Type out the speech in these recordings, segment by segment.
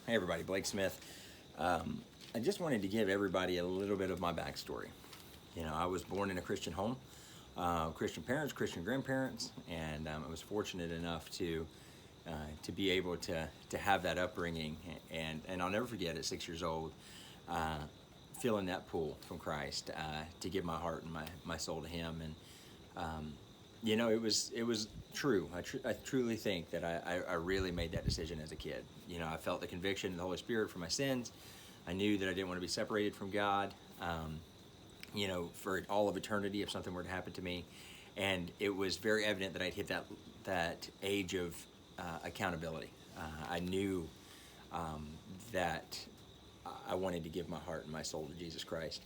Hey everybody, Blake Smith. I just wanted to give everybody a little bit of my backstory. I was born in a Christian home, Christian parents, Christian grandparents, and I was fortunate enough to be able to have that upbringing. And I'll never forget at 6 years old, feeling that pull from Christ to give my heart and my soul to Him. And it was true. I truly think that I really made that decision as a kid. I felt the conviction of the Holy Spirit for my sins. I knew that I didn't want to be separated from God, for all of eternity if something were to happen to me. And it was very evident that I'd hit that age of accountability. I knew that I wanted to give my heart and my soul to Jesus Christ.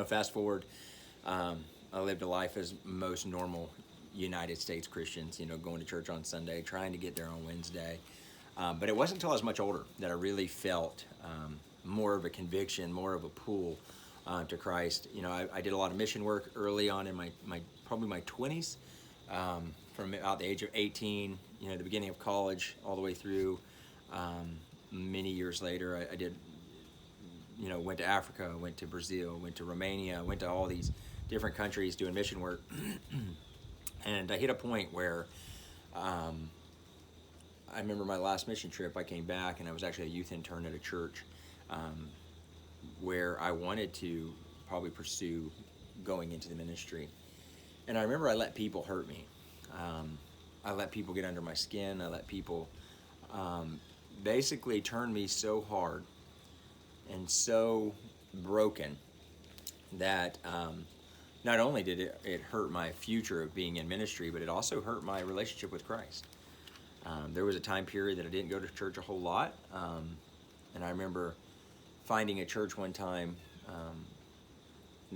Fast forward, I lived a life as most normal United States Christians, going to church on Sunday, trying to get there on Wednesday. But it wasn't until I was much older that I really felt more of a conviction, more of a pull to Christ. I did a lot of mission work early on in probably my 20s, from about the age of 18, the beginning of college, all the way through. Many years later, I did, went to Africa, went to Brazil, went to Romania, went to all these different countries doing mission work. And I hit a point where I remember my last mission trip. I came back and I was actually a youth intern at a church where I wanted to probably pursue going into the ministry. And I remember I let people hurt me. I let people get under my skin. I let people basically turn me so hard and so broken that not only did it hurt my future of being in ministry, but it also hurt my relationship with Christ. There was a time period that I didn't go to church a whole lot, and I remember finding a church one time,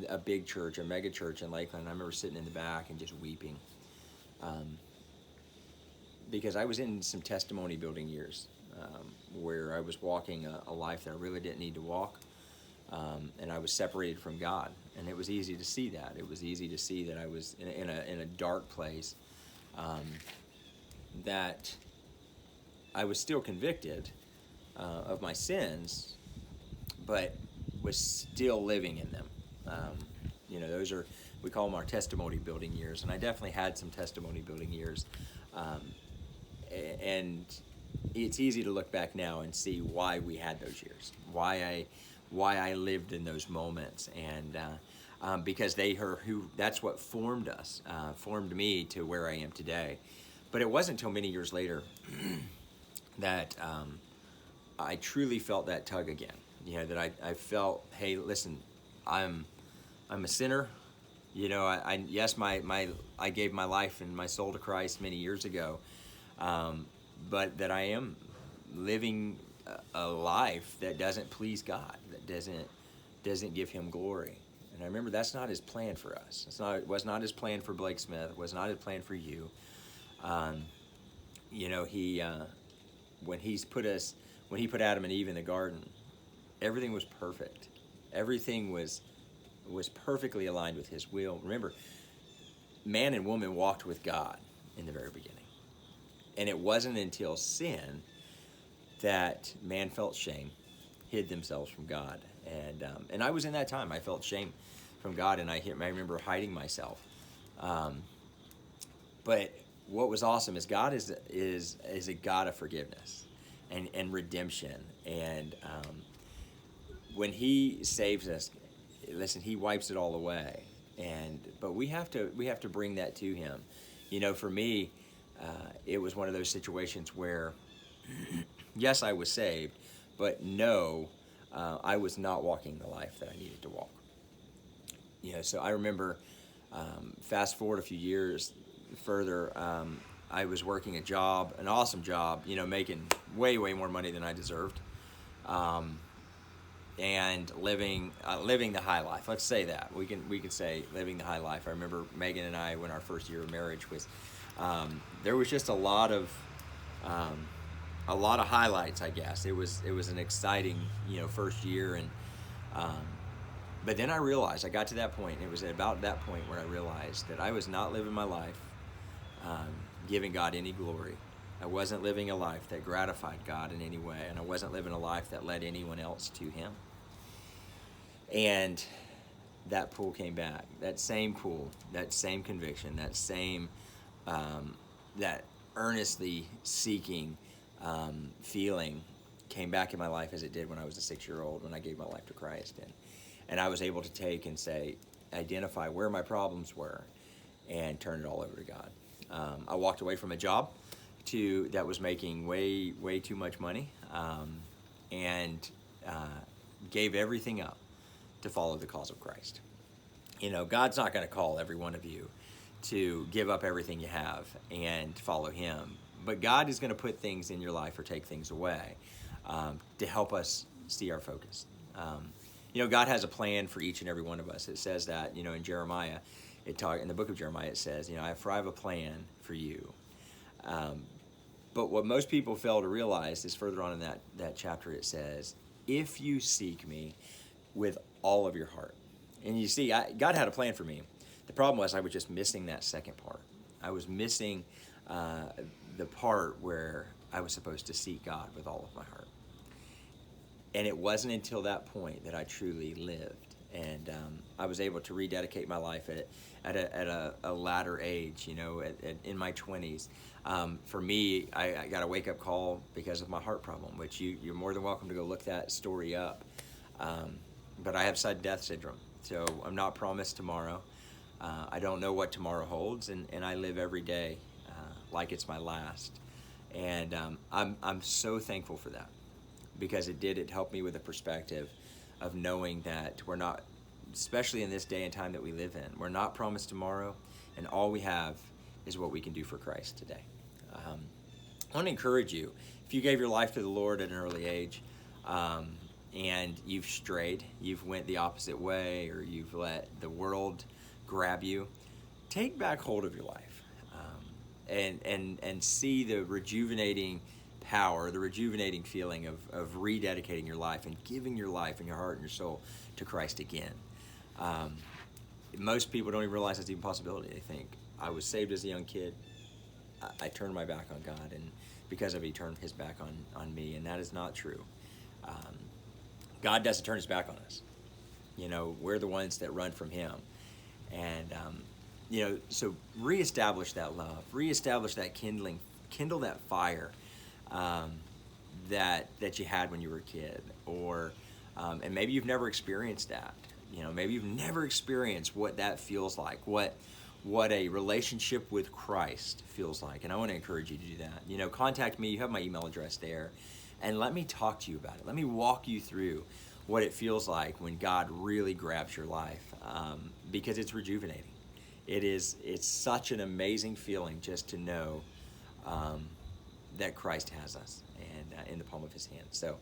a big church, a mega church in Lakeland. I remember sitting in the back and just weeping, because I was in some testimony building years, where I was walking a life that I really didn't need to walk. And I was separated from God, and it was easy to see that. It was easy to see that I was in a dark place, that I was still convicted of my sins, but was still living in them. Those are, we call them our testimony building years, and I definitely had some testimony building years. And it's easy to look back now and see why we had those years, why I lived in those moments, and because that's what formed us, formed me to where I am today. But it wasn't until many years later that I truly felt that tug again. That I felt, hey, listen, I'm a sinner. I gave my life and my soul to Christ many years ago, but that I am living a life that doesn't please God, that doesn't give Him glory. And I remember that's not His plan for us. It was not His plan for Blake Smith. It was not His plan for you. When He put Adam and Eve in the garden, everything was perfect. Everything was perfectly aligned with His will. Remember, man and woman walked with God in the very beginning. And it wasn't until sin that man felt shame, hid themselves from God. And I was in that time. I felt shame from God, and I remember hiding myself. But what was awesome is God is a God of forgiveness and redemption. And when He saves us, listen, He wipes it all away. But we have to bring that to Him. For me, it was one of those situations where, yes, I was saved, but no, I was not walking the life that I needed to walk. So I remember, fast forward a few years further, I was working a job, an awesome job, making way, way more money than I deserved, and living the high life. Let's say that. We can say living the high life. I remember Megan and I, when our first year of marriage was, there was just a lot of highlights, I guess. It was an exciting, first year, and but then I realized, I got to that point, and it was about that point where I realized that I was not living my life giving God any glory. I wasn't living a life that gratified God in any way, and I wasn't living a life that led anyone else to Him. And that pull came back. That same pull, that same conviction, that same, that earnestly seeking feeling came back in my life as it did when I was a 6-year-old, when I gave my life to Christ. And I was able to take and say, identify where my problems were and turn it all over to God. I walked away from a job that was making way too much money, and gave everything up to follow the cause of Christ. You know, God's not going to call every one of you to give up everything you have and follow Him, but God is going to put things in your life or take things away to help us see our focus. You know, God has a plan for each and every one of us. It says that, you know, in Jeremiah, in the book of Jeremiah, it says, you know, for I have a plan for you. But what most people fail to realize is further on in that chapter, it says, if you seek me with all of your heart. And you see, God had a plan for me. The problem was I was just missing that second part. I was missing the part where I was supposed to seek God with all of my heart. And it wasn't until that point that I truly lived. And I was able to rededicate my life at a latter age, you know, in my 20s. For me, I got a wake-up call because of my heart problem, which you're more than welcome to go look that story up. But I have sudden death syndrome, so I'm not promised tomorrow. I don't know what tomorrow holds, and I live every day like it's my last. And I'm so thankful for that, because it helped me with a perspective of knowing that we're not, especially in this day and time that we live in, we're not promised tomorrow, and all we have is what we can do for Christ today. I want to encourage you, if you gave your life to the Lord at an early age, and you've strayed, you've went the opposite way, or you've let the world grab you, take back hold of your life, and see the rejuvenating power, the rejuvenating feeling of rededicating your life and giving your life and your heart and your soul to Christ again. Most people don't even realize that's even a possibility. They think, I was saved as a young kid, I turned my back on God, and because of it, He turned His back on me, and that is not true. God doesn't turn His back on us. You know, we're the ones that run from Him. And, you know, so reestablish that love, reestablish that kindle that fire that you had when you were a kid, or and maybe you've never experienced that. You know, maybe you've never experienced what that feels like, what a relationship with Christ feels like. And I want to encourage you to do that. You know, contact me. You have my email address there, and let me talk to you about it. Let me walk you through what it feels like when God really grabs your life, because it's rejuvenating. It's such an amazing feeling just to know that Christ has us and in the palm of His hand. So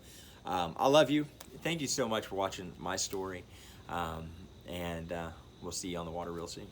I love you. Thank you so much for watching my story, and we'll see you on the water real soon.